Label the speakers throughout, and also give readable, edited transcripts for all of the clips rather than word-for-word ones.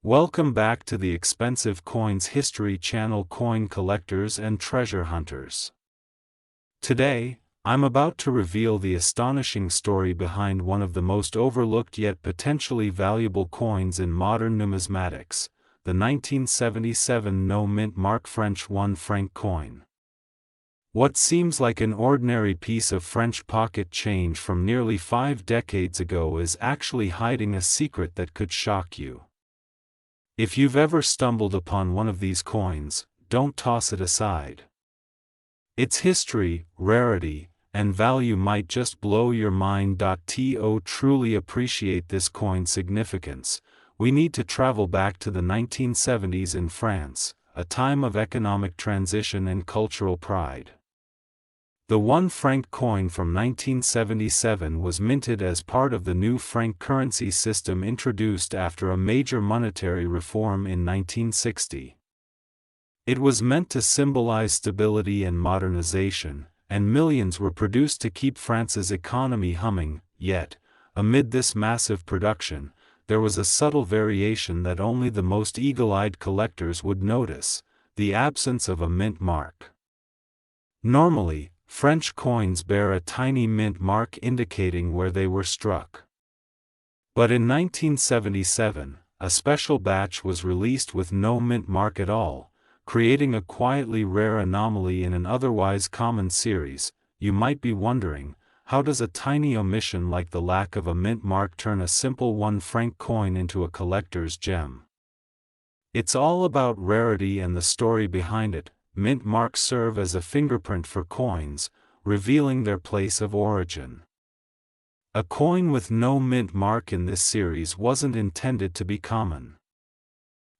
Speaker 1: Welcome back to the Expensive Coins History channel, coin collectors and treasure hunters. Today, I'm about to reveal the astonishing story behind one of the most overlooked yet potentially valuable coins in modern numismatics, the 1977 no-mint mark French 1 franc coin. What seems like an ordinary piece of French pocket change from nearly 5 decades ago is actually hiding a secret that could shock you. If you've ever stumbled upon one of these coins, don't toss it aside. Its history, rarity, and value might just blow your mind. To truly appreciate this coin's significance, we need to travel back to the 1970s in France, a time of economic transition and cultural pride. The 1 franc coin from 1977 was minted as part of the new franc currency system introduced after a major monetary reform in 1960. It was meant to symbolize stability and modernization, and millions were produced to keep France's economy humming. Yet, amid this massive production, there was a subtle variation that only the most eagle-eyed collectors would notice: the absence of a mint mark. Normally, French coins bear a tiny mint mark indicating where they were struck. But in 1977, a special batch was released with no mint mark at all, creating a quietly rare anomaly in an otherwise common series. You might be wondering, how does a tiny omission like the lack of a mint mark turn a simple 1 franc coin into a collector's gem? It's all about rarity and the story behind it. Mint marks serve as a fingerprint for coins, revealing their place of origin. A coin with no mint mark in this series wasn't intended to be common.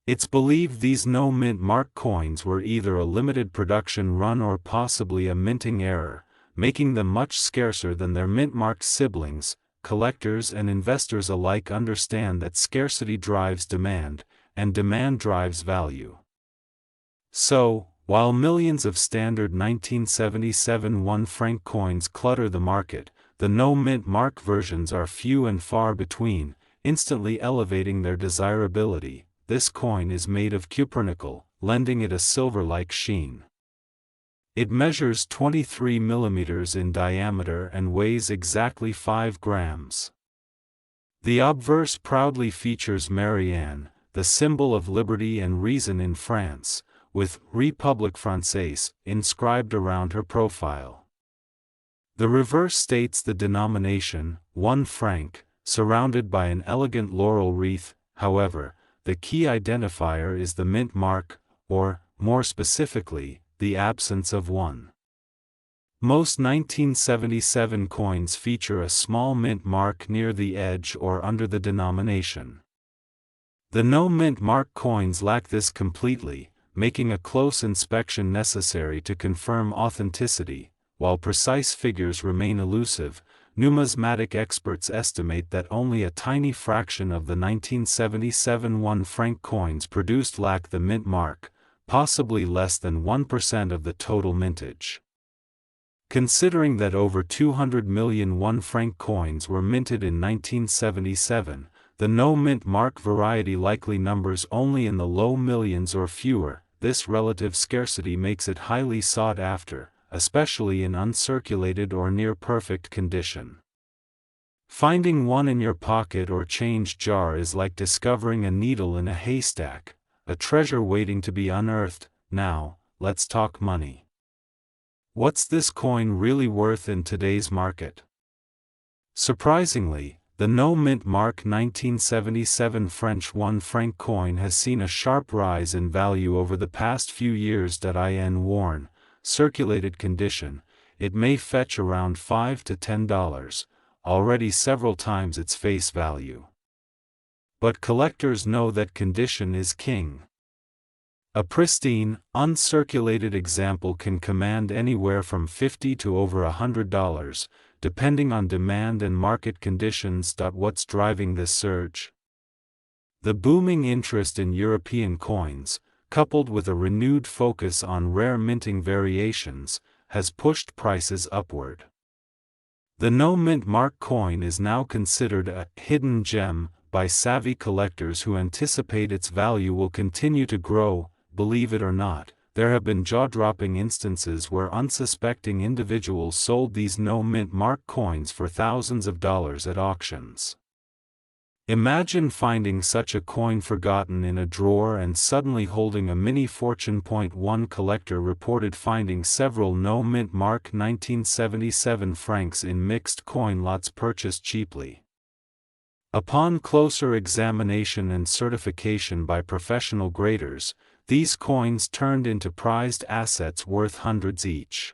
Speaker 1: It's believed these no mint mark coins were either a limited production run or possibly a minting error, making them much scarcer than their mint-marked siblings. Collectors and investors alike understand that scarcity drives demand, and demand drives value. So, while millions of standard 1977 1 franc coins clutter the market, the no-mint mark versions are few and far between, instantly elevating their desirability. This coin is made of cupronickel, lending it a silver-like sheen. It measures 23 mm in diameter and weighs exactly 5 grams. The obverse proudly features Marianne, the symbol of liberty and reason in France, with République Française inscribed around her profile. The reverse states the denomination, 1 franc, surrounded by an elegant laurel wreath. However, the key identifier is the mint mark, or, more specifically, the absence of one. Most 1977 coins feature a small mint mark near the edge or under the denomination. The no mint mark coins lack this completely, making a close inspection necessary to confirm authenticity. While precise figures remain elusive, numismatic experts estimate that only a tiny fraction of the 1977 1 franc coins produced lack the mint mark, possibly less than 1% of the total mintage. Considering that over 200 million 1 franc coins were minted in 1977, the no-mint mark variety likely numbers only in the low millions or fewer. This relative scarcity makes it highly sought after, especially in uncirculated or near-perfect condition. Finding one in your pocket or change jar is like discovering a needle in a haystack, a treasure waiting to be unearthed. Now, let's talk money. What's this coin really worth in today's market? Surprisingly, the no-mint mark 1977 French 1 franc coin has seen a sharp rise in value over the past few years. In worn, circulated condition, it may fetch around $5 to $10, already several times its face value. But collectors know that condition is king. A pristine, uncirculated example can command anywhere from $50 to over $100, depending on demand and market conditions. What's driving this surge? The booming interest in European coins, coupled with a renewed focus on rare minting variations, has pushed prices upward. The no-mint mark coin is now considered a hidden gem, by savvy collectors who anticipate its value will continue to grow. Believe it or not, there have been jaw-dropping instances where unsuspecting individuals sold these no-mint mark coins for thousands of dollars at auctions. Imagine finding such a coin forgotten in a drawer and suddenly holding a mini fortune. One collector reported finding several no-mint mark 1977 francs in mixed coin lots purchased cheaply. Upon closer examination and certification by professional graders, these coins turned into prized assets worth hundreds each.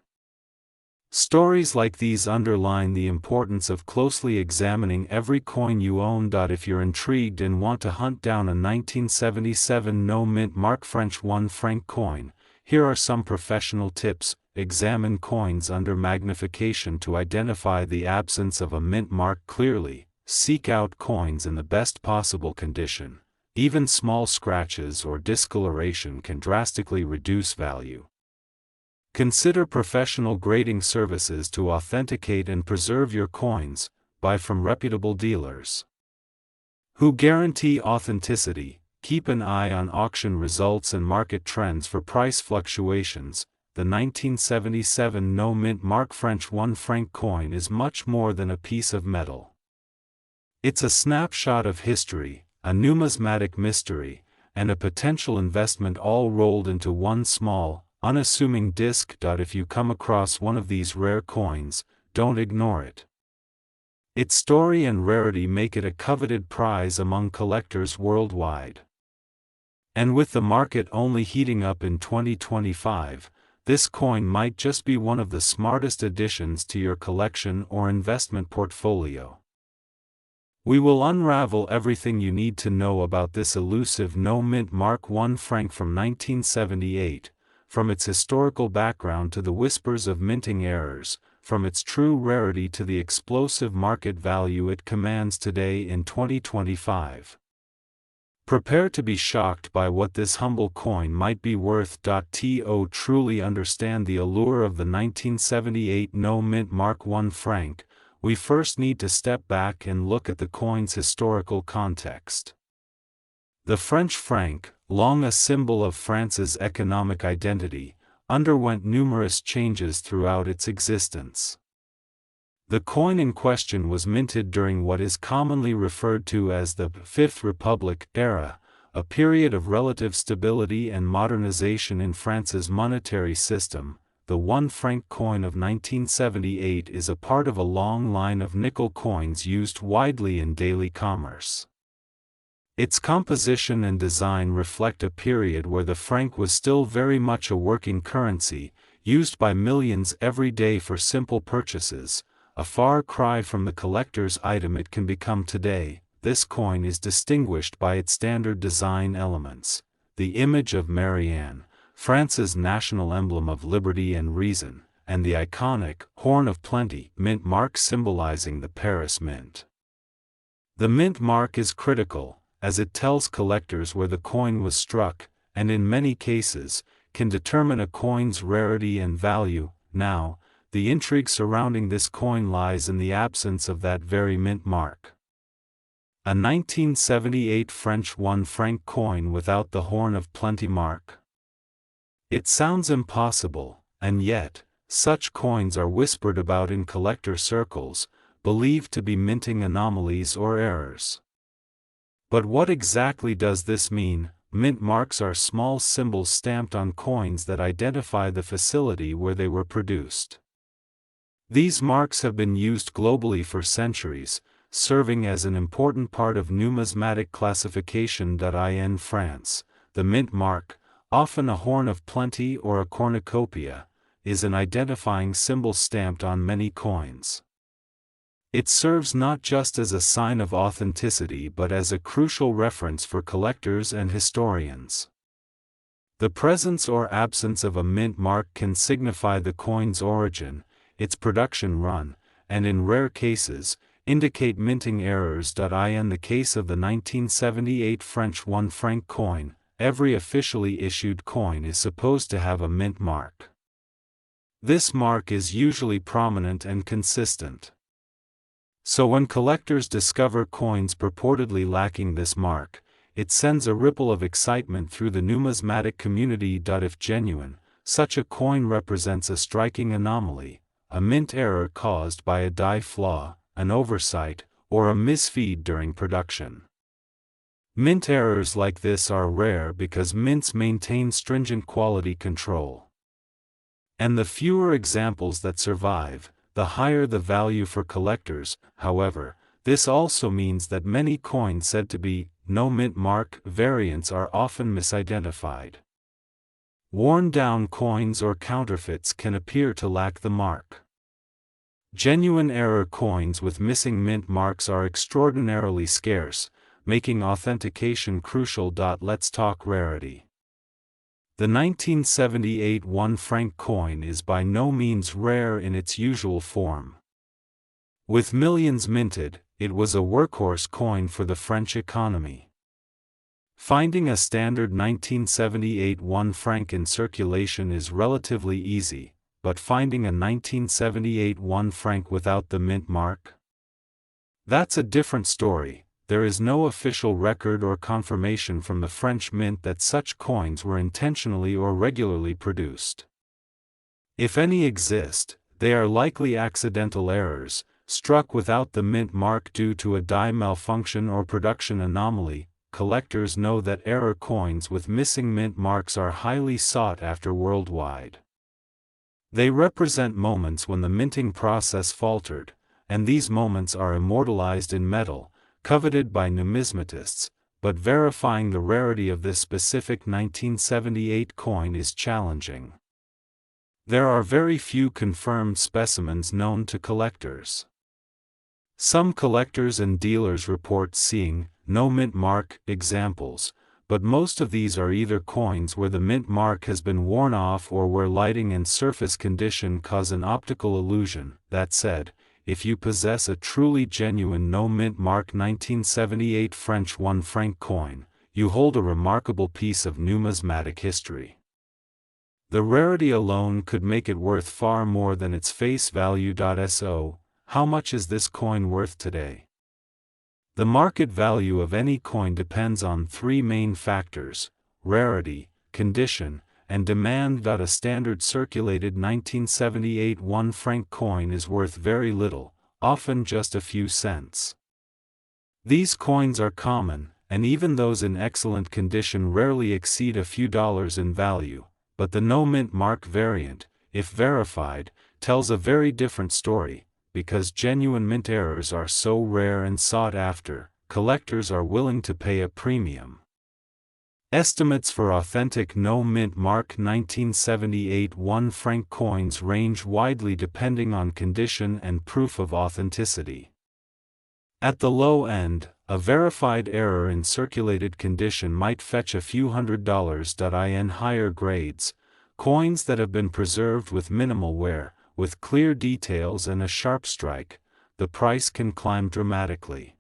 Speaker 1: Stories like these underline the importance of closely examining every coin you own. If you're intrigued and want to hunt down a 1977 no-mint mark French 1 franc coin, here are some professional tips. Examine coins under magnification to identify the absence of a mint mark clearly. Seek out coins in the best possible condition. Even small scratches or discoloration can drastically reduce value. Consider professional grading services to authenticate and preserve your coins. Buy from reputable dealers who guarantee authenticity. Keep an eye on auction results and market trends for price fluctuations. The 1977 no-mint mark French 1 franc coin is much more than a piece of metal. It's a snapshot of history, a numismatic mystery, and a potential investment all rolled into one small, unassuming disc. If you come across one of these rare coins, don't ignore it. Its story and rarity make it a coveted prize among collectors worldwide. And with the market only heating up in 2025, this coin might just be one of the smartest additions to your collection or investment portfolio. We will unravel everything you need to know about this elusive no-mint mark 1 franc from 1978, from its historical background to the whispers of minting errors, from its true rarity to the explosive market value it commands today in 2025. Prepare to be shocked by what this humble coin might be worth. To truly understand the allure of the 1978 no-mint mark 1 franc, we first need to step back and look at the coin's historical context. The French franc, long a symbol of France's economic identity, underwent numerous changes throughout its existence. The coin in question was minted during what is commonly referred to as the Fifth Republic era, a period of relative stability and modernization in France's monetary system. The 1 franc coin of 1978 is a part of a long line of nickel coins used widely in daily commerce. Its composition and design reflect a period where the franc was still very much a working currency, used by millions every day for simple purchases, a far cry from the collector's item it can become today. This coin is distinguished by its standard design elements: the image of Marianne, France's national emblem of liberty and reason, and the iconic Horn of Plenty mint mark symbolizing the Paris Mint. The mint mark is critical, as it tells collectors where the coin was struck, and in many cases, can determine a coin's rarity and value. Now, the intrigue surrounding this coin lies in the absence of that very mint mark. A 1978 French 1 franc coin without the Horn of Plenty mark. It sounds impossible, and yet, such coins are whispered about in collector circles, believed to be minting anomalies or errors. But what exactly does this mean? Mint marks are small symbols stamped on coins that identify the facility where they were produced. These marks have been used globally for centuries, serving as an important part of numismatic classification. In France, the mint mark, often a Horn of Plenty or a cornucopia, is an identifying symbol stamped on many coins. It serves not just as a sign of authenticity but as a crucial reference for collectors and historians. The presence or absence of a mint mark can signify the coin's origin, its production run, and in rare cases, indicate minting errors. In the case of the 1978 French 1 franc coin, every officially issued coin is supposed to have a mint mark. This mark is usually prominent and consistent. So when collectors discover coins purportedly lacking this mark, it sends a ripple of excitement through the numismatic community. If genuine, such a coin represents a striking anomaly, a mint error caused by a die flaw, an oversight, or a misfeed during production. Mint errors like this are rare because mints maintain stringent quality control. And the fewer examples that survive, the higher the value for collectors. However, this also means that many coins said to be no mint mark variants are often misidentified. Worn-down coins or counterfeits can appear to lack the mark. Genuine error coins with missing mint marks are extraordinarily scarce, making authentication crucial. Let's talk rarity. The 1978 1 franc coin is by no means rare in its usual form. With millions minted, it was a workhorse coin for the French economy. Finding a standard 1978 1 franc in circulation is relatively easy, but finding a 1978 1 franc without the mint mark? That's a different story. There is no official record or confirmation from the French mint that such coins were intentionally or regularly produced. If any exist, they are likely accidental errors, struck without the mint mark due to a die malfunction or production anomaly. Collectors know that error coins with missing mint marks are highly sought after worldwide. They represent moments when the minting process faltered, and these moments are immortalized in metal, coveted by numismatists, but verifying the rarity of this specific 1978 coin is challenging. There are very few confirmed specimens known to collectors. Some collectors and dealers report seeing no mint mark examples, but most of these are either coins where the mint mark has been worn off or where lighting and surface condition cause an optical illusion. That said, if you possess a truly genuine no mint mark 1978 French 1 franc coin, you hold a remarkable piece of numismatic history. The rarity alone could make it worth far more than its face value. So, how much is this coin worth today? The market value of any coin depends on three main factors: rarity, condition, and demand. A standard circulated 1978 1 franc coin is worth very little, often just a few cents. These coins are common, and even those in excellent condition rarely exceed a few dollars in value, but the no mint mark variant, if verified, tells a very different story. Because genuine mint errors are so rare and sought after, collectors are willing to pay a premium. Estimates for authentic no mint mark 1978 1 franc coins range widely depending on condition and proof of authenticity. At the low end, a verified error in circulated condition might fetch a few $100s. In higher grades, coins that have been preserved with minimal wear, with clear details and a sharp strike, the price can climb dramatically.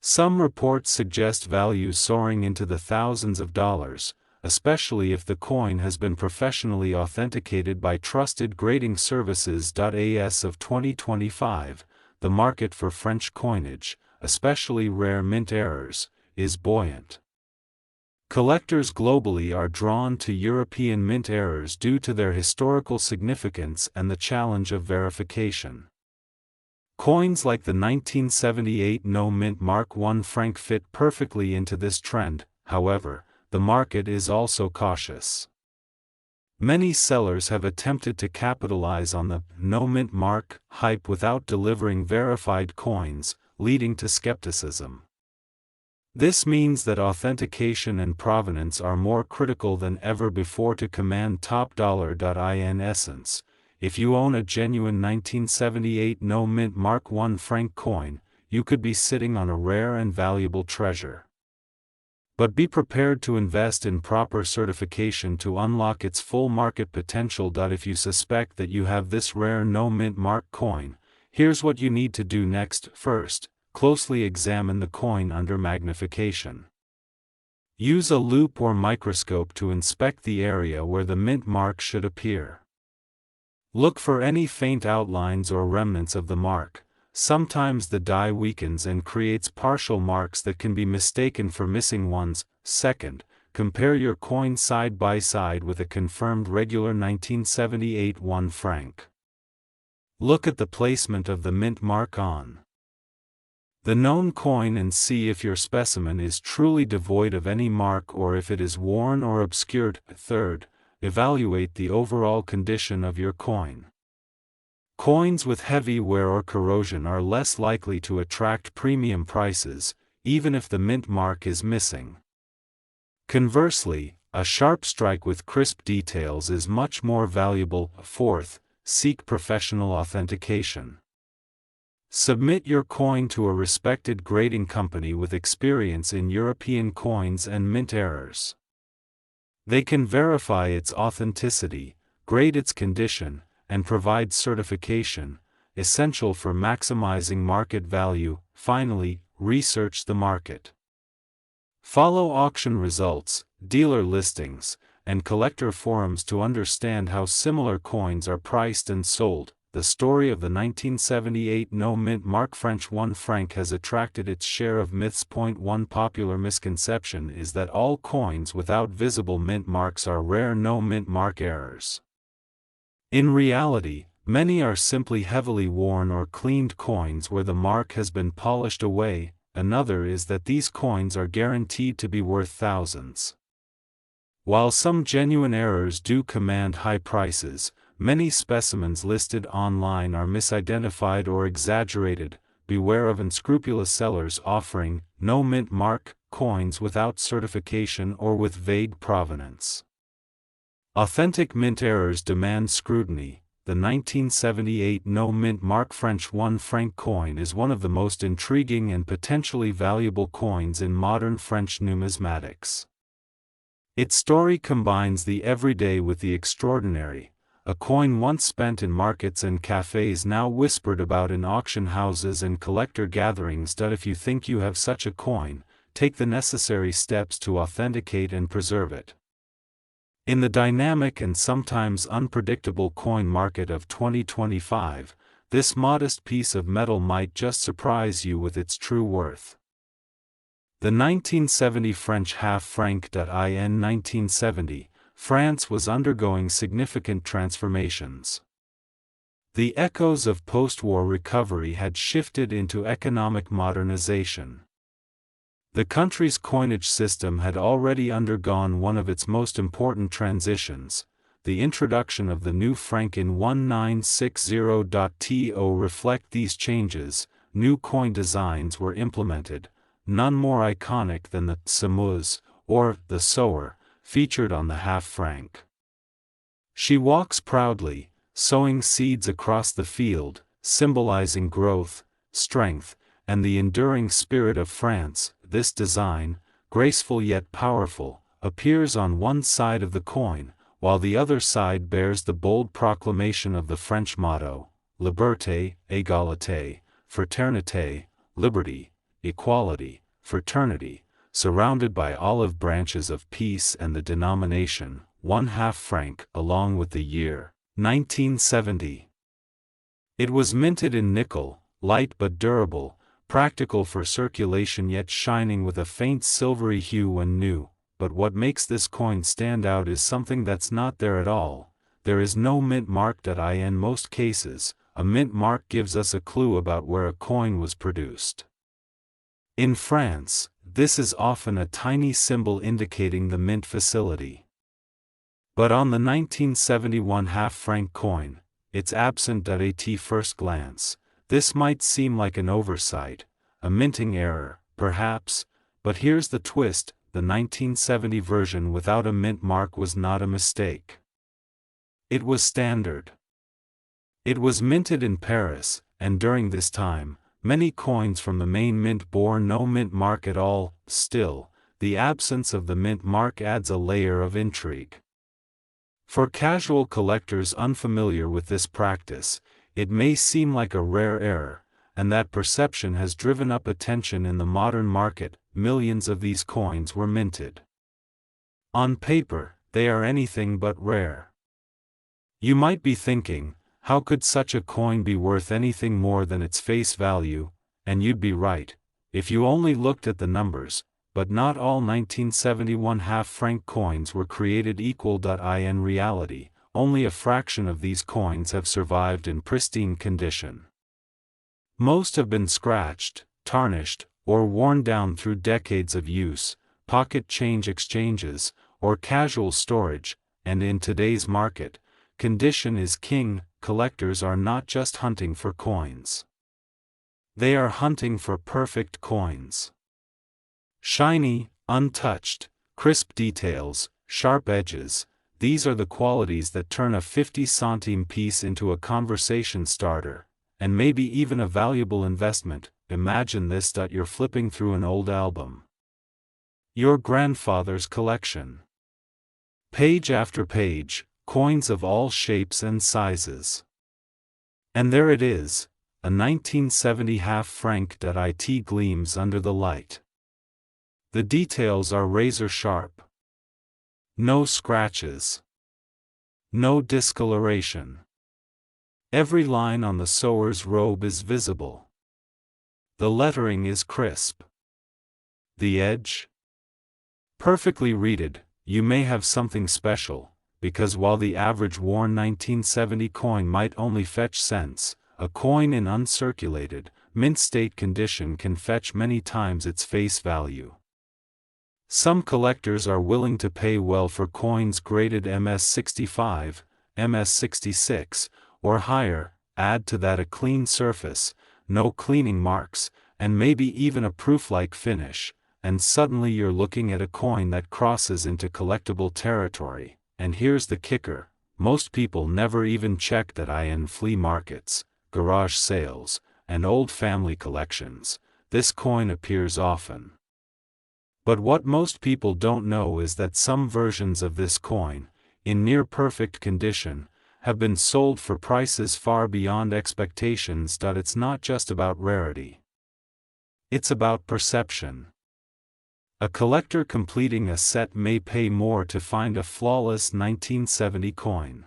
Speaker 1: Some reports suggest values soaring into the thousands of dollars, especially if the coin has been professionally authenticated by trusted grading services. As of 2025, the market for French coinage, especially rare mint errors, is buoyant. Collectors globally are drawn to European mint errors due to their historical significance and the challenge of verification. Coins like the 1978 no mint mark 1 franc fit perfectly into this trend. However, the market is also cautious. Many sellers have attempted to capitalize on the no mint mark hype without delivering verified coins, leading to skepticism. This means that authentication and provenance are more critical than ever before to command top dollar. In essence, if you own a genuine 1978 no mint mark 1 franc coin, you could be sitting on a rare and valuable treasure. But be prepared to invest in proper certification to unlock its full market potential. If you suspect that you have this rare no mint mark coin, here's what you need to do next. First, closely examine the coin under magnification. Use a loupe or microscope to inspect the area where the mint mark should appear. Look for any faint outlines or remnants of the mark, sometimes the die weakens and creates partial marks that can be mistaken for missing ones. Second, compare your coin side by side with a confirmed regular 1978 1 franc. Look at the placement of the mint mark on the known coin and see if your specimen is truly devoid of any mark or if it is worn or obscured. Third, evaluate the overall condition of your coin. Coins with heavy wear or corrosion are less likely to attract premium prices, even if the mint mark is missing. Conversely, a sharp strike with crisp details is much more valuable. Fourth, seek professional authentication. Submit your coin to a respected grading company with experience in European coins and mint errors. They can verify its authenticity, grade its condition, and provide certification, essential for maximizing market value. Finally, research the market. Follow auction results, dealer listings, and collector forums to understand how similar coins are priced and sold. The story of the 1978 no mint mark French 1 franc has attracted its share of myths. One popular misconception is that all coins without visible mint marks are rare no mint mark errors. In reality, many are simply heavily worn or cleaned coins where the mark has been polished away. Another is that these coins are guaranteed to be worth thousands. While some genuine errors do command high prices, many specimens listed online are misidentified or exaggerated. Beware of unscrupulous sellers offering no mint mark coins without certification or with vague provenance. Authentic mint errors demand scrutiny. The 1978 no mint mark French 1 franc coin is one of the most intriguing and potentially valuable coins in modern French numismatics. Its story combines the everyday with the extraordinary. A coin once spent in markets and cafes now whispered about in auction houses and collector gatherings. If you think you have such a coin, take the necessary steps to authenticate and preserve it. In the dynamic and sometimes unpredictable coin market of 2025, this modest piece of metal might just surprise you with its true worth. The 1970 French half franc. In 1970, France was undergoing significant transformations. The echoes of post-war recovery had shifted into economic modernization. The country's coinage system had already undergone one of its most important transitions, the introduction of the new franc in 1960. To reflect these changes, new coin designs were implemented, none more iconic than the semeuse, or the sower, featured on the half franc. She walks proudly, sowing seeds across the field, symbolizing growth, strength, and the enduring spirit of France. This design, graceful yet powerful, appears on one side of the coin, while the other side bears the bold proclamation of the French motto, Liberté, Égalité, Fraternité, Liberty, Equality, Fraternity, surrounded by olive branches of peace and the denomination, 1/2 franc, along with the year, 1970. It was minted in nickel, light but durable, practical for circulation yet shining with a faint silvery hue when new. But what makes this coin stand out is something that's not there at all. There is no mint mark. In most cases, a mint mark gives us a clue about where a coin was produced. In France, this is often a tiny symbol indicating the mint facility. But on the 1971 half franc coin, it's absent. At first glance, this might seem like an oversight, a minting error, perhaps, but here's the twist: the 1970 version without a mint mark was not a mistake. It was standard. It was minted in Paris, and during this time, many coins from the main mint bore no mint mark at all. Still, the absence of the mint mark adds a layer of intrigue. For casual collectors unfamiliar with this practice, it may seem like a rare error, and that perception has driven up attention in the modern market. Millions of these coins were minted. On paper, they are anything but rare. You might be thinking, how could such a coin be worth anything more than its face value? And you'd be right, if you only looked at the numbers, but not all 1971 half-franc coins were created equal. In reality, only a fraction of these coins have survived in pristine condition. Most have been scratched, tarnished, or worn down through decades of use, pocket change exchanges, or casual storage, and in today's market, condition is king. Collectors are not just hunting for coins. They are hunting for perfect coins. Shiny, untouched, crisp details, sharp edges, these are the qualities that turn a 50-centime piece into a conversation starter, and maybe even a valuable investment. Imagine this: you're flipping through an old album. Your grandfather's collection. Page after page, coins of all shapes and sizes. And there it is, a 1970 half-franc. It gleams under the light. The details are razor sharp. No scratches. No discoloration. Every line on the sewer's robe is visible. The lettering is crisp. The edge? Perfectly reeded. You may have something special, because while the average worn 1970 coin might only fetch cents, a coin in uncirculated, mint-state condition can fetch many times its face value. Some collectors are willing to pay well for coins graded MS65, MS66, or higher. Add to that a clean surface, no cleaning marks, and maybe even a proof-like finish, and suddenly you're looking at a coin that crosses into collectible territory. And here's the kicker: most people never even check that in flea markets, garage sales, and old family collections, this coin appears often. But what most people don't know is that some versions of this coin, in near-perfect condition, have been sold for prices far beyond expectations. It's not just about rarity. It's about perception. A collector completing a set may pay more to find a flawless 1970 coin.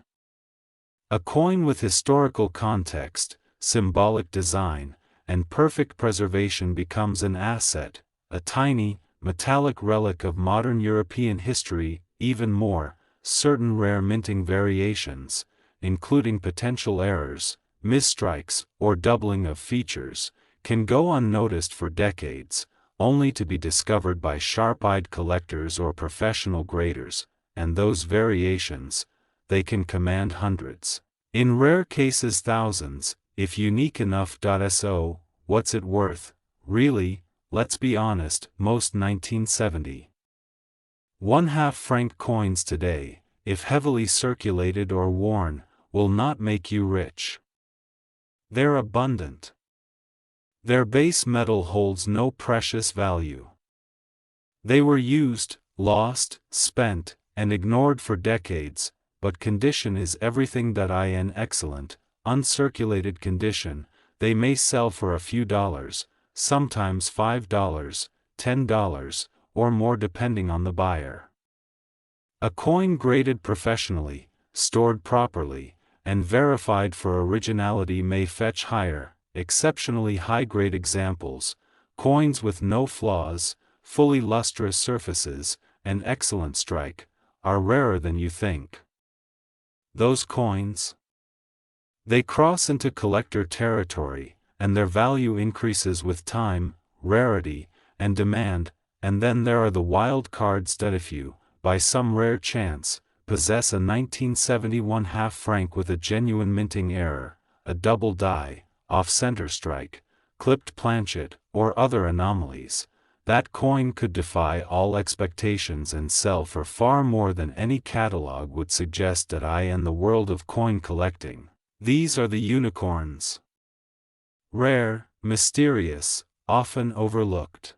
Speaker 1: A coin with historical context, symbolic design, and perfect preservation becomes an asset, a tiny, metallic relic of modern European history. Even more, certain rare minting variations, including potential errors, misstrikes, or doubling of features, can go unnoticed for decades, only to be discovered by sharp-eyed collectors or professional graders, and those variations, they can command hundreds, in rare cases thousands, if unique enough. So, what's it worth, really? Let's be honest, most 1970 1/2-franc coins today, if heavily circulated or worn, will not make you rich. They're abundant. Their base metal holds no precious value. They were used, lost, spent, and ignored for decades, but condition is everything. In excellent, uncirculated condition, they may sell for a few dollars, sometimes $5, $10, or more depending on the buyer. A coin graded professionally, stored properly, and verified for originality may fetch higher. Exceptionally high-grade examples, coins with no flaws, fully lustrous surfaces, and excellent strike, are rarer than you think. Those coins? They cross into collector territory, and their value increases with time, rarity, and demand. And then there are the wild cards. If you, by some rare chance, possess a 1971 half-franc with a genuine minting error, a double die, off-center strike, clipped planchet, or other anomalies, that coin could defy all expectations and sell for far more than any catalog would suggest. In the world of coin collecting, these are the unicorns. Rare, mysterious, often overlooked.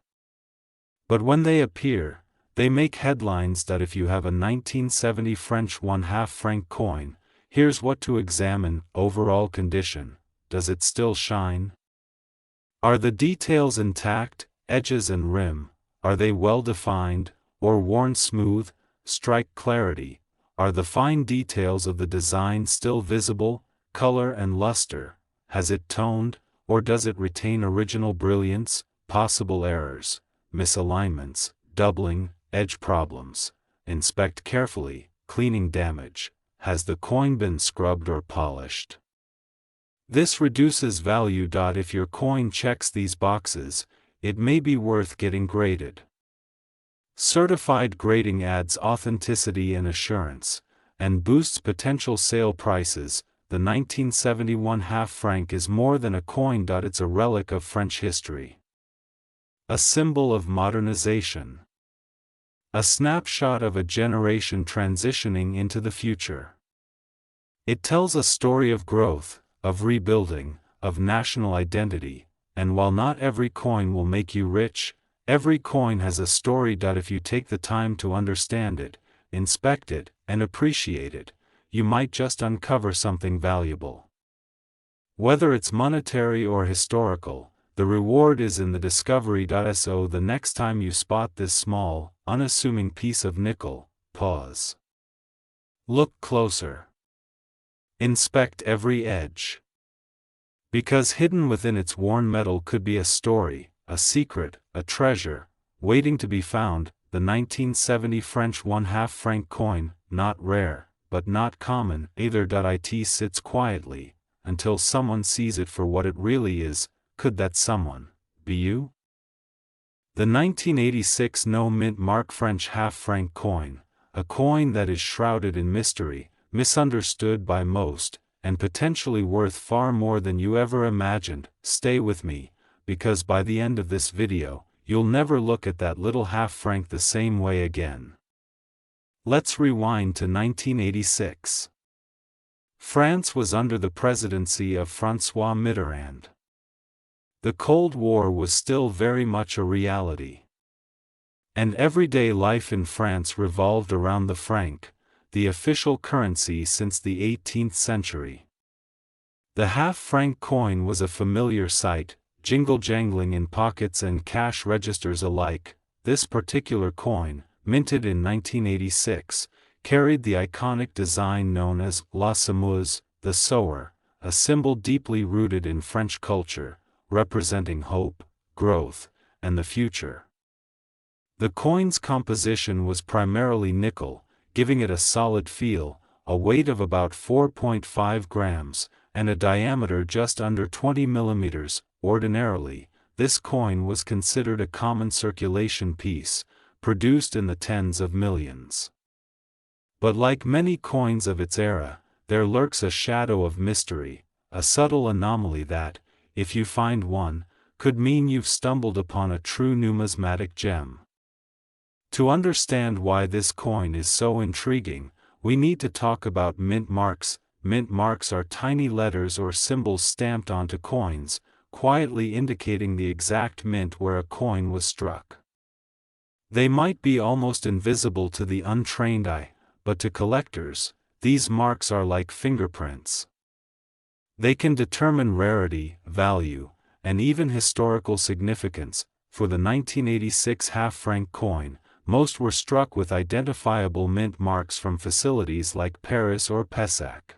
Speaker 1: But when they appear, they make headlines. If you have a 1970 French 1/2-franc coin, here's what to examine: overall condition. Does it still shine? Are the details intact, edges and rim? Are they well defined, or worn smooth? Strike clarity. Are the fine details of the design still visible? color and luster? Has it toned, or does it retain original brilliance? Possible errors, misalignments, doubling, edge problems. Inspect carefully. Cleaning damage. Has the coin been scrubbed or polished? This reduces value. If your coin checks these boxes, it may be worth getting graded. Certified grading adds authenticity and assurance, and boosts potential sale prices. The 1971 half franc is more than a coin. It's a relic of French history. A symbol of modernization. A snapshot of a generation transitioning into the future. It tells a story of growth, of rebuilding, of national identity, and while not every coin will make you rich, every coin has a story. If you take the time to understand it, inspect it, and appreciate it, you might just uncover something valuable. Whether it's monetary or historical, the reward is in the discovery. So the next time you spot this small, unassuming piece of nickel, pause. Look closer. Inspect every edge. Because hidden within its worn metal could be a story, a secret, a treasure, waiting to be found. The 1970 French 1/2 franc coin, not rare, but not common either. It sits quietly, until someone sees it for what it really is. Could that someone be you? The 1986 No Mint Mark French half franc coin, a coin that is shrouded in mystery, misunderstood by most, and potentially worth far more than you ever imagined. Stay with me, because by the end of this video, you'll never look at that little half franc the same way again. Let's rewind to 1986. France was under the presidency of François Mitterrand. The Cold War was still very much a reality. And everyday life in France revolved around the franc, the official currency since the 18th century. The half-franc coin was a familiar sight, jingle-jangling in pockets and cash registers alike. This particular coin, minted in 1986, carried the iconic design known as la semeuse, the sower, a symbol deeply rooted in French culture, representing hope, growth, and the future. The coin's composition was primarily nickel, giving it a solid feel, a weight of about 4.5 grams, and a diameter just under 20 millimeters. Ordinarily, this coin was considered a common circulation piece, produced in the tens of millions. But like many coins of its era, there lurks a shadow of mystery, a subtle anomaly that, if you find one, could mean you've stumbled upon a true numismatic gem. To understand why this coin is so intriguing, we need to talk about mint marks. Mint marks are tiny letters or symbols stamped onto coins, quietly indicating the exact mint where a coin was struck. They might be almost invisible to the untrained eye, but to collectors, these marks are like fingerprints. They can determine rarity, value, and even historical significance. For the 1986 half-franc coin, most were struck with identifiable mint marks from facilities like Paris or Pessac.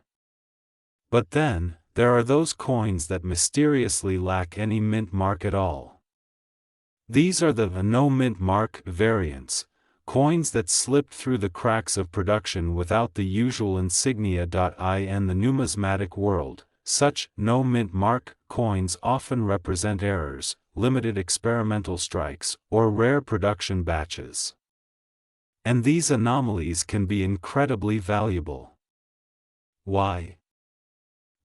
Speaker 1: But then, there are those coins that mysteriously lack any mint mark at all. These are the no mint mark variants, coins that slipped through the cracks of production without the usual insignia. In the numismatic world, such no mint mark coins often represent errors, limited experimental strikes, or rare production batches. And these anomalies can be incredibly valuable. Why?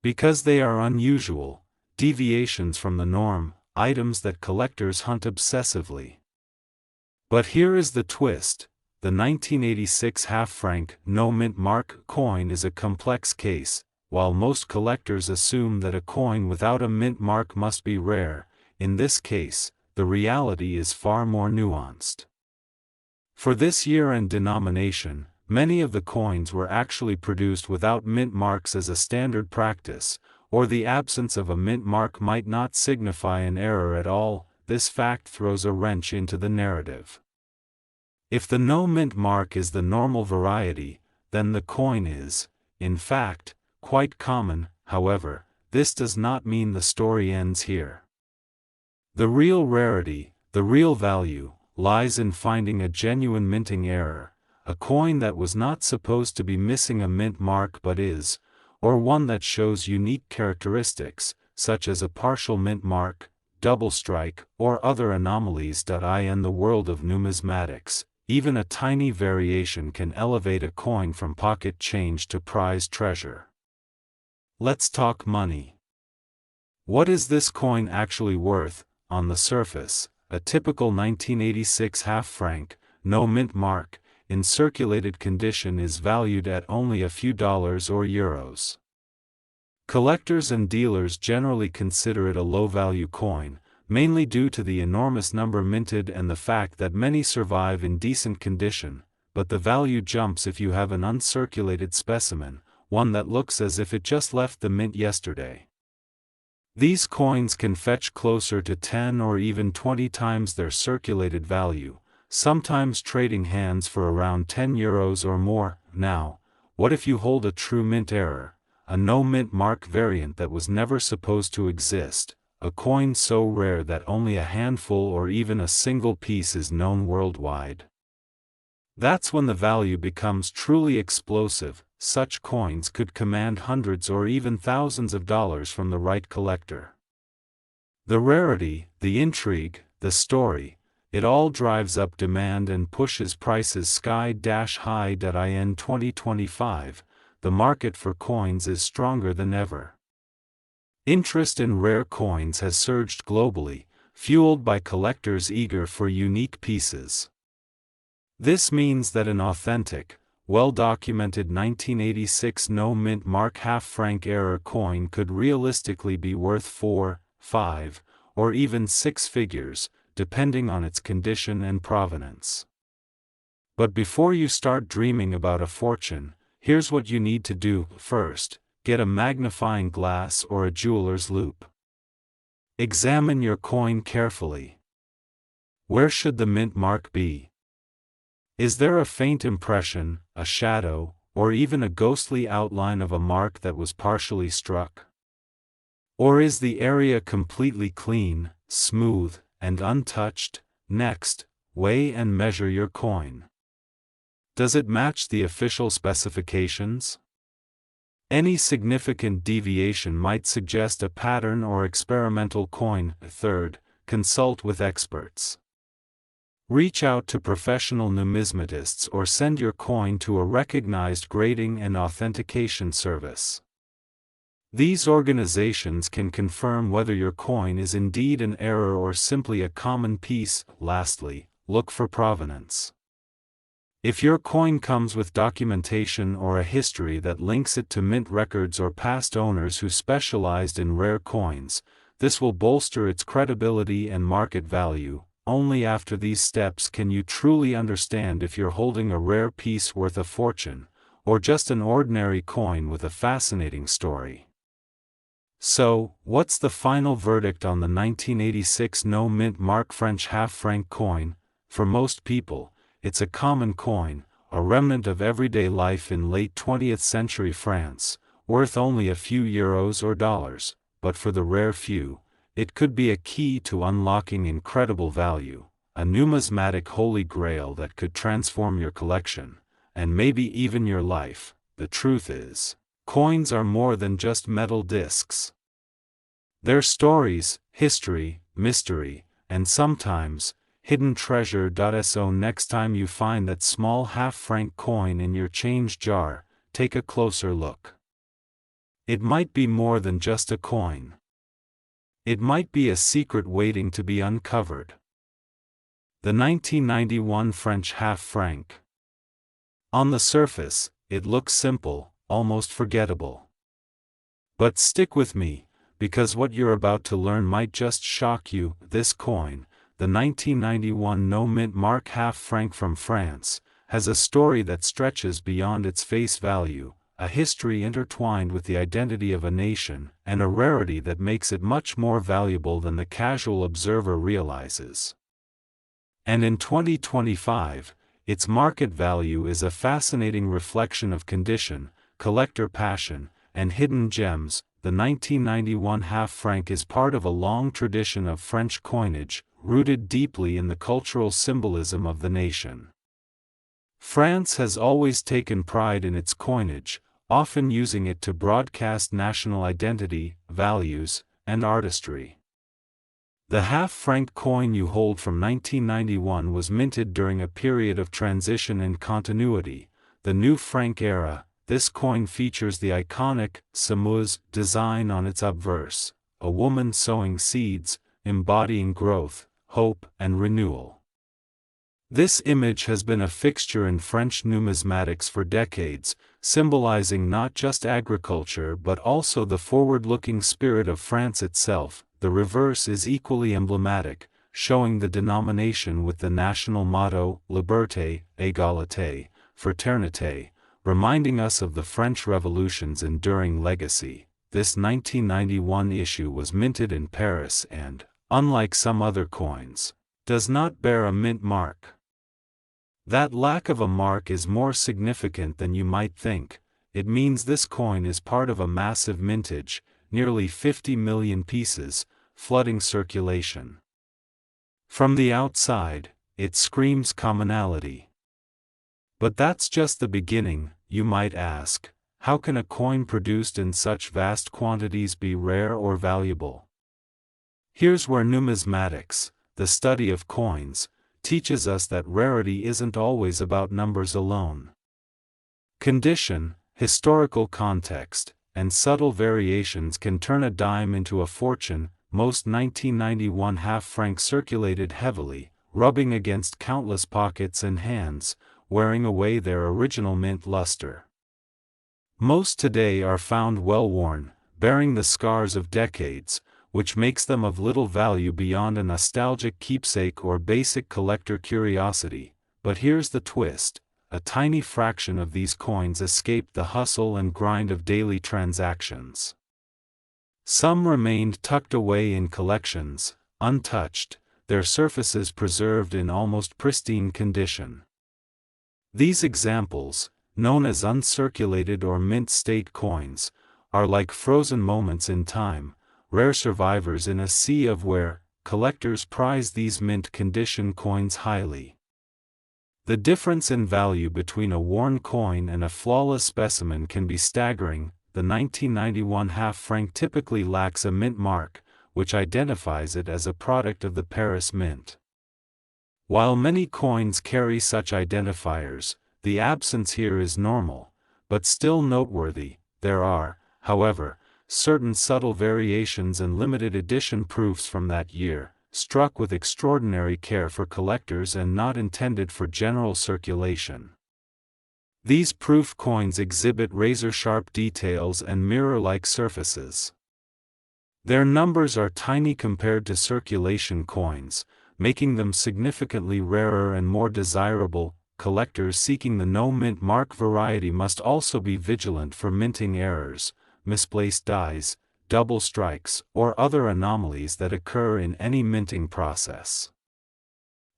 Speaker 1: Because they are unusual, deviations from the norm, items that collectors hunt obsessively. But here is the twist: the 1986 half-franc no mint mark coin is a complex case. While most collectors assume that a coin without a mint mark must be rare, in this case, the reality is far more nuanced. For this year and denomination, many of the coins were actually produced without mint marks as a standard practice, or the absence of a mint mark might not signify an error at all. This fact throws a wrench into the narrative. If the no mint mark is the normal variety, then the coin is, in fact, quite common, However, this does not mean the story ends here. The real rarity, the real value, lies in finding a genuine minting error, a coin that was not supposed to be missing a mint mark but is, or one that shows unique characteristics, such as a partial mint mark, double strike, or other anomalies. In the world of numismatics, even a tiny variation can elevate a coin from pocket change to prized treasure. Let's talk money. What is this coin actually worth? On the surface, a typical 1986 half-franc, no mint mark, in circulated condition is valued at only a few dollars or euros. Collectors and dealers generally consider it a low-value coin, mainly due to the enormous number minted and the fact that many survive in decent condition, but the value jumps if you have an uncirculated specimen, one that looks as if it just left the mint yesterday. These coins can fetch closer to 10 or even 20 times their circulated value, sometimes trading hands for around 10 euros or more. Now, what if you hold a true mint error, a no mint mark variant that was never supposed to exist, a coin so rare that only a handful or even a single piece is known worldwide? That's when the value becomes truly explosive. Such coins could command hundreds or even thousands of dollars from the right collector. The rarity, the intrigue, the story, it all drives up demand and pushes prices sky-high. In 2025, the market for coins is stronger than ever. Interest in rare coins has surged globally, fueled by collectors eager for unique pieces. This means that an authentic, well-documented 1986 no mint mark half-franc error coin could realistically be worth 4, 5, or even 6 figures, depending on its condition and provenance. But before you start dreaming about a fortune, here's what you need to do. First, get a magnifying glass or a jeweler's loupe. Examine your coin carefully. Where should the mint mark be? Is there a faint impression, a shadow, or even a ghostly outline of a mark that was partially struck? Or is the area completely clean, smooth, and untouched? Next, weigh and measure your coin. Does it match the official specifications? Any significant deviation might suggest a pattern or experimental coin. Third, consult with experts. Reach out to professional numismatists or send your coin to a recognized grading and authentication service. These organizations can confirm whether your coin is indeed an error or simply a common piece. Lastly, look for provenance. If your coin comes with documentation or a history that links it to mint records or past owners who specialized in rare coins, this will bolster its credibility and market value. Only after these steps can you truly understand if you're holding a rare piece worth a fortune, or just an ordinary coin with a fascinating story. So, what's the final verdict on the 1986 no mint mark French half-franc coin? For most people, it's a common coin, a remnant of everyday life in late 20th century France, worth only a few euros or dollars, but for the rare few, it could be a key to unlocking incredible value, a numismatic holy grail that could transform your collection, and maybe even your life. The truth is, coins are more than just metal discs. They're stories, history, mystery, and sometimes, hidden treasure. So next time you find that small half-franc coin in your change jar, take a closer look. It might be more than just a coin. It might be a secret waiting to be uncovered. The 1991 French half-franc. On the surface, it looks simple, almost forgettable. But stick with me, because what you're about to learn might just shock you. This coin, the 1991 no mint mark half-franc from France, has a story that stretches beyond its face value, a history intertwined with the identity of a nation, and a rarity that makes it much more valuable than the casual observer realizes. And in 2025, its market value is a fascinating reflection of condition, collector passion, and hidden gems. the 1991 half-franc is part of a long tradition of French coinage, rooted deeply in the cultural symbolism of the nation. France has always taken pride in its coinage, often using it to broadcast national identity, values, and artistry. The half-franc coin you hold from 1991 was minted during a period of transition and continuity, the new franc era. This coin features the iconic semeuse design on its obverse, a woman sowing seeds, embodying growth, hope, and renewal. This image has been a fixture in French numismatics for decades, symbolizing not just agriculture but also the forward-looking spirit of France itself. The reverse is equally emblematic, showing the denomination with the national motto, Liberté, Égalité, Fraternité, reminding us of the French Revolution's enduring legacy. This 1991 issue was minted in Paris and, unlike some other coins, does not bear a mint mark. That lack of a mark is more significant than you might think. It means this coin is part of a massive mintage, nearly 50 million pieces, flooding circulation. From the outside, it screams commonality. But that's just the beginning, you might ask. How can a coin produced in such vast quantities be rare or valuable? Here's where numismatics, the study of coins, teaches us that rarity isn't always about numbers alone. Condition, historical context, and subtle variations can turn a dime into a fortune. Most 1991 half-francs circulated heavily, rubbing against countless pockets and hands, wearing away their original mint luster. Most today are found well-worn, bearing the scars of decades, which makes them of little value beyond a nostalgic keepsake or basic collector curiosity. But here's the twist: a tiny fraction of these coins escaped the hustle and grind of daily transactions. Some remained tucked away in collections, untouched, their surfaces preserved in almost pristine condition. These examples, known as uncirculated or mint state coins, are like frozen moments in time, rare survivors in a sea of where collectors prize these mint condition coins highly. The difference in value between a worn coin and a flawless specimen can be staggering. The 1991 half-franc typically lacks a mint mark, which identifies it as a product of the Paris Mint. While many coins carry such identifiers, the absence here is normal, but still noteworthy. There are, however, certain subtle variations and limited edition proofs from that year, struck with extraordinary care for collectors and not intended for general circulation. These proof coins exhibit razor-sharp details and mirror-like surfaces. Their numbers are tiny compared to circulation coins, making them significantly rarer and more desirable. Collectors seeking the no-mint mark variety must also be vigilant for minting errors, misplaced dies, double strikes, or other anomalies that occur in any minting process.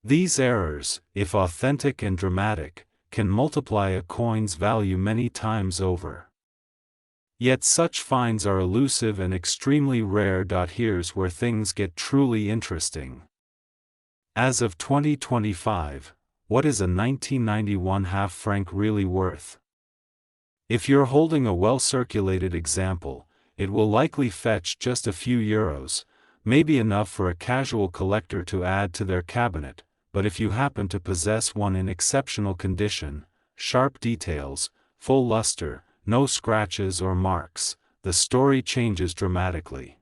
Speaker 1: These errors, if authentic and dramatic, can multiply a coin's value many times over. Yet such finds are elusive and extremely rare. Here's where things get truly interesting. As of 2025, what is a 1991 half-franc really worth? If you're holding a well-circulated example, it will likely fetch just a few euros, maybe enough for a casual collector to add to their cabinet. But if you happen to possess one in exceptional condition, sharp details, full luster, no scratches or marks, the story changes dramatically.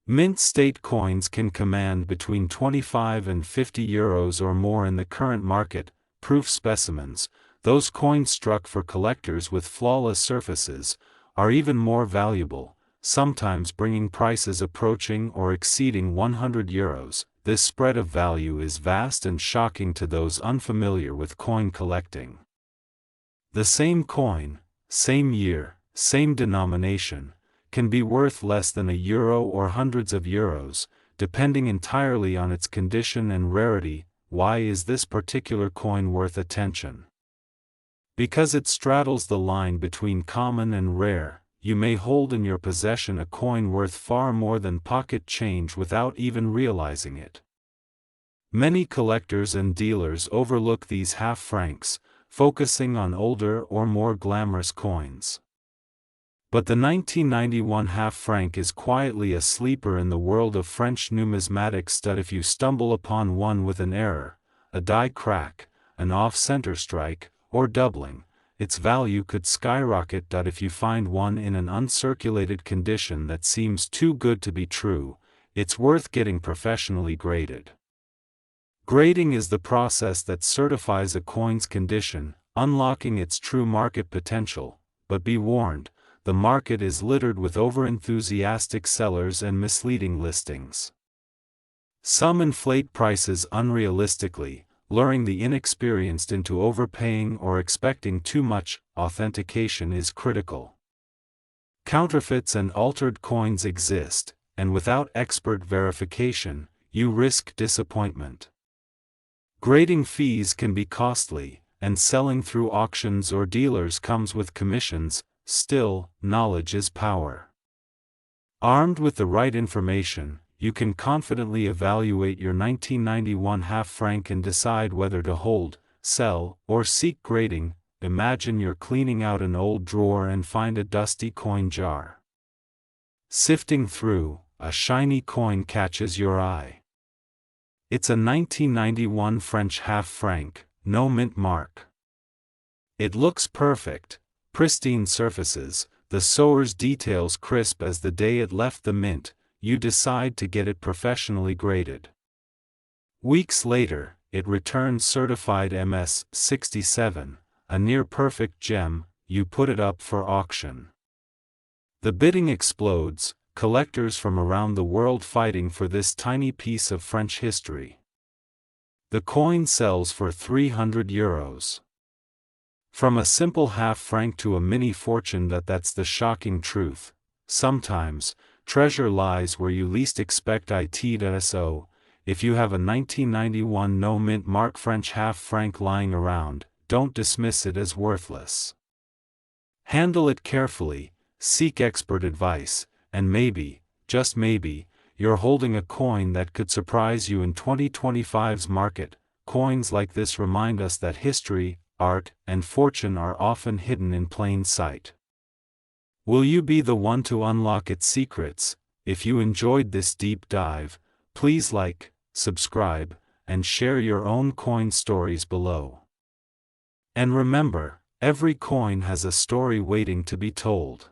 Speaker 1: Mint state coins can command between 25 and 50 euros or more in the current market. Proof specimens, those coins struck for collectors with flawless surfaces, are even more valuable, sometimes bringing prices approaching or exceeding 100 euros. This spread of value is vast and shocking to those unfamiliar with coin collecting. The same coin, same year, same denomination, can be worth less than €1 or hundreds of euros, depending entirely on its condition and rarity. Why is this particular coin worth attention? Because it straddles the line between common and rare, you may hold in your possession a coin worth far more than pocket change without even realizing it. Many collectors and dealers overlook these half-francs, focusing on older or more glamorous coins. But the 1991 half-franc is quietly a sleeper in the world of French numismatics that if you stumble upon one with an error, a die crack, an off-center strike, or doubling, its value could skyrocket. If you find one in an uncirculated condition that seems too good to be true, it's worth getting professionally graded. Grading is the process that certifies a coin's condition, unlocking its true market potential, but be warned, the market is littered with over-enthusiastic sellers and misleading listings. Some inflate prices unrealistically, luring the inexperienced into overpaying or expecting too much. Authentication is critical. Counterfeits and altered coins exist, and without expert verification, you risk disappointment. Grading fees can be costly, and selling through auctions or dealers comes with commissions. Still, knowledge is power. Armed with the right information, you can confidently evaluate your 1991 half-franc and decide whether to hold, sell, or seek grading. Imagine you're cleaning out an old drawer and find a dusty coin jar. Sifting through, a shiny coin catches your eye. It's a 1991 French half-franc, no mint mark. It looks perfect. Pristine surfaces, the sewer's details crisp as the day it left the mint. You decide to get it professionally graded. Weeks later, it returns certified MS 67, a near-perfect gem. You put it up for auction. The bidding explodes, collectors from around the world fighting for this tiny piece of French history. The coin sells for €300. From a simple half-franc to a mini fortune. That's the shocking truth. Sometimes, treasure lies where you least expect it. So, if you have a 1991 no-mint mark French half-franc lying around, don't dismiss it as worthless. Handle it carefully, seek expert advice, and maybe, just maybe, you're holding a coin that could surprise you in 2025's market. Coins like this remind us that history, art, and fortune are often hidden in plain sight. Will you be the one to unlock its secrets? If you enjoyed this deep dive, please like, subscribe, and share your own coin stories below. And remember, every coin has a story waiting to be told.